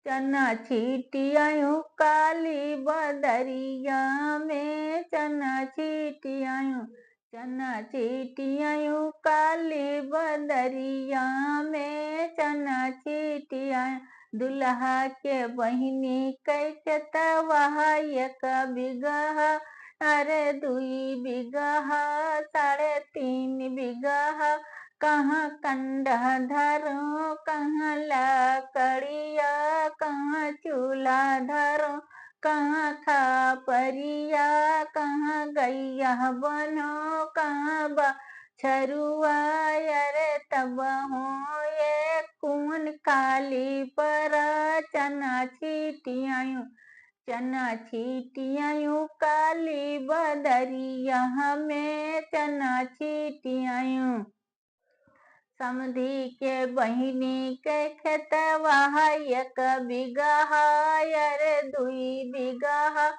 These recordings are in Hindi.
चना छीटी आयूं काली बदरिया में, चना छीटी आयूं, चना छीटी आयूं काली बदरिया में, चना छीटी आयूं। दुल्हा के बहिनी कैसे वहा एक बिगहा, अरे 2 बिगहा, 3.5 बिगहा, कहाँ कंडा धरो कहाँ लकड़िया, कहाँ चूल्हा धरो कहाँ खापरिया, कहाँ गैया बनो कहाँ बछरुआ, अरे तब हो ये कौन काली पर, चना छीटी आयूं, चना छीटी आयूं काली बदरिया में, चना छीटी आयूं। समधी के बहिनी के खेतवा 1 बिगहा, अरे 2 बिगहा,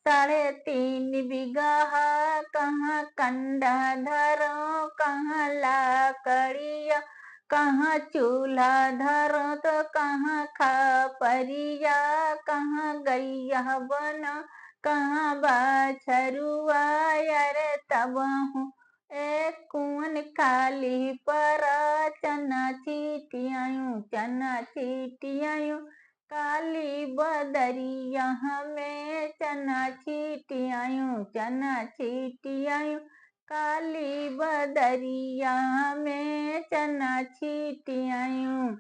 3.5 बिगहा, कहाँ कंडा धरो कहाँ लकड़िया, कहाँ चूल्हा धरो तो कहाँ खापरिया, कहाँ गैया बनो कहाँ बछरुआ, अरे तब हूँ कौन काली पर, चना छीटी आयूं, चना छीटी आयूं काली बदरिया में, चना छीटी आयूं, चना छीटी आयूं काली बदरिया में, चना छीटी आयूं।